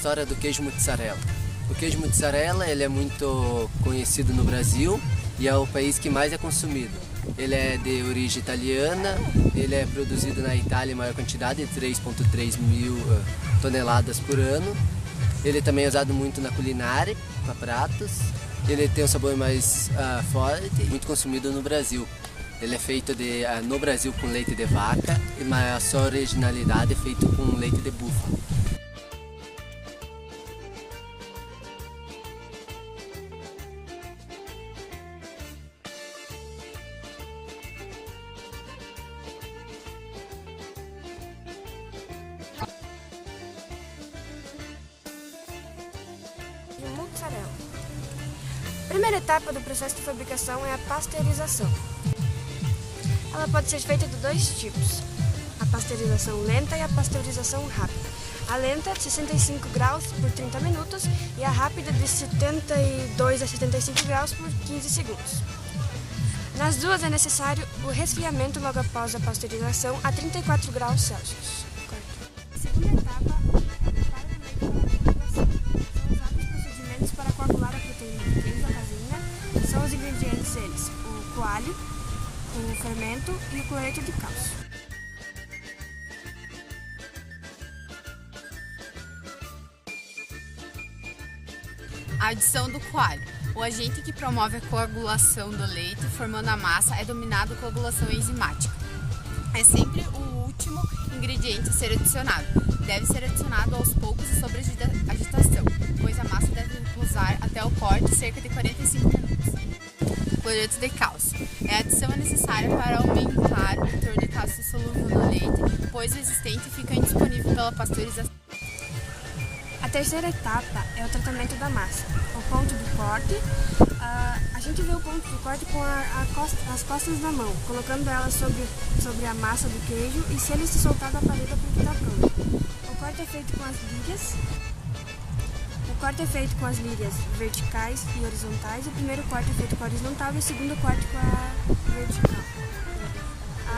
história do queijo mussarela. O queijo mussarela ele é muito conhecido no Brasil e é o país que mais é consumido. Ele é de origem italiana, ele é produzido na Itália em maior quantidade, 3,3 mil toneladas por ano. Ele também é usado muito na culinária, para pratos. Ele tem um sabor mais forte e muito consumido no Brasil. Ele é feito no Brasil com leite de vaca, mas a sua originalidade é feito com leite de búfalo. De mussarela. A primeira etapa do processo de fabricação é a pasteurização. Ela pode ser feita de dois tipos, a pasteurização lenta e a pasteurização rápida. A lenta de 65 graus por 30 minutos e a rápida de 72 a 75 graus por 15 segundos. Nas duas é necessário o resfriamento logo após a pasteurização a 34 graus Celsius. A segunda etapa é o preparo do leite para a coagulação. São usados procedimentos para coagular a proteína do queijo, a caseína. São os ingredientes eles, o coalho, o fermento e o cloreto de cálcio. A adição do coalho. O agente que promove a coagulação do leite, formando a massa, é denominado coagulação enzimática. É sempre o último ingrediente a ser adicionado. Deve ser adicionado aos poucos e sob agitação, pois a massa deve repousar até o corte cerca de 45 minutos. Cloreto de cálcio. A adição é necessária para aumentar o teor de cálcio solúvel no leite, pois o existente fica indisponível pela pasteurização. A terceira etapa é o tratamento da massa. O ponto do corte, a gente vê o ponto do corte com as costas da mão, colocando ela sobre a massa do queijo e se ele se soltar da paleta porque está pronto. O corte é feito com as ligas. O corte é feito com as ligas verticais e horizontais. O primeiro corte é feito com a horizontal e o segundo corte com a vertical.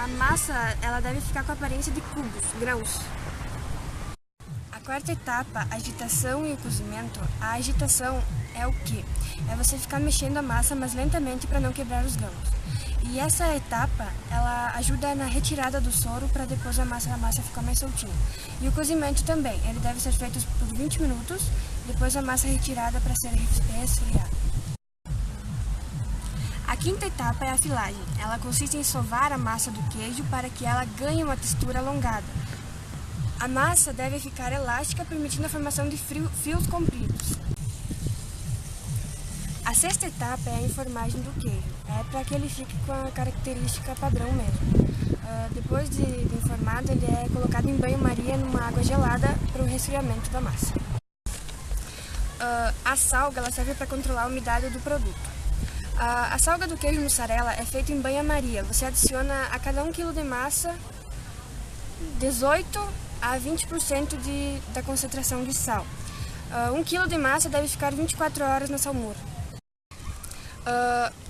A massa ela deve ficar com a aparência de cubos, grãos. A quarta etapa, a agitação e o cozimento. A agitação é o quê? É você ficar mexendo a massa, mas lentamente para não quebrar os grãos. E essa etapa, ela ajuda na retirada do soro para depois a massa ficar mais soltinha. E o cozimento também, ele deve ser feito por 20 minutos, depois a massa é retirada para ser resfriada. A quinta etapa é a filagem. Ela consiste em sovar a massa do queijo para que ela ganhe uma textura alongada. A massa deve ficar elástica, permitindo a formação de fios compridos. A sexta etapa é a enformagem do queijo. É para que ele fique com a característica padrão mesmo. Depois de enformado, ele é colocado em banho-maria numa água gelada para o resfriamento da massa. A salga ela serve para controlar a umidade do produto. A salga do queijo mussarela é feita em banho-maria. Você adiciona a cada 1 kg de massa 18 a 20% da concentração de sal. 1 kg de massa deve ficar 24 horas na salmoura.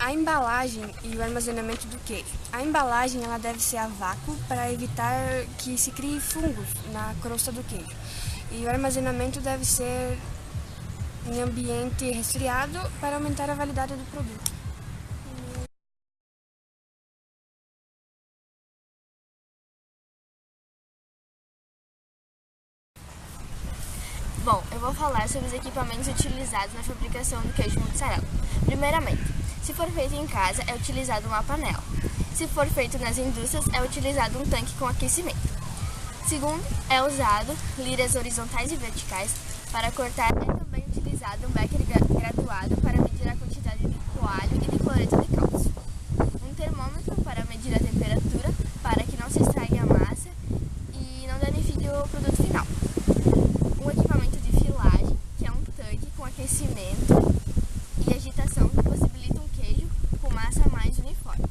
A embalagem e o armazenamento do queijo. A embalagem ela deve ser a vácuo para evitar que se crie fungos na crosta do queijo. E o armazenamento deve ser em ambiente resfriado para aumentar a validade do produto. Bom, eu vou falar sobre os equipamentos utilizados na fabricação do queijo mussarela. Primeiramente, se for feito em casa, é utilizado uma panela. Se for feito nas indústrias, é utilizado um tanque com aquecimento. Segundo, é usado liras horizontais e verticais para cortar. É também utilizado um becker graduado para medir a quantidade de coalho e de cloreto de cálcio. Um termômetro para medir a temperatura para que não se estrague a massa e não danifique o produto final. Um equipamento de filagem, que é um tanque com aquecimento e agitação que possibilita um queijo com massa mais uniforme.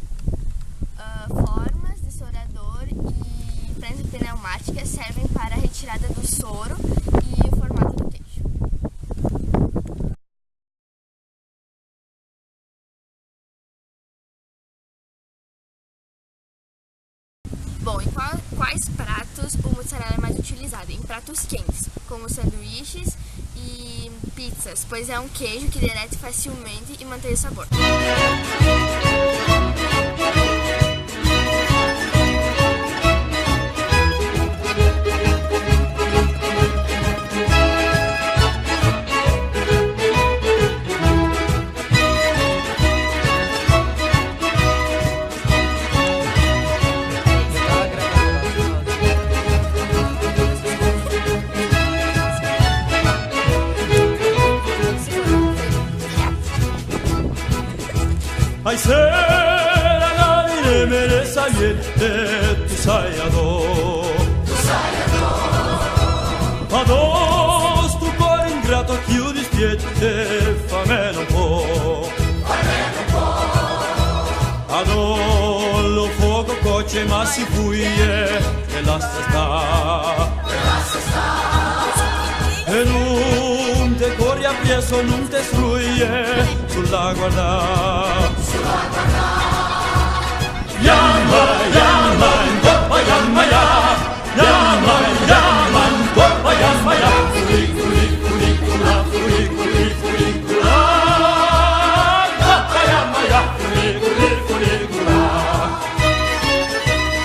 Formas de sorador e prensa pneumática servem para a retirada do soro e o formato do queijo. Bom, em quais pratos o mussarela é mais utilizado? utilizado em pratos quentes, como sanduíches e pizzas, pois é um queijo que derrete facilmente e mantém o sabor. Ai sera nari mere sayette tu sayado Ados tu cuore ingrato chiudi spiette fame non può Adollo fuoco coce ma si fuie e l'asta sta E non te corri appresso non te struie sulla guarda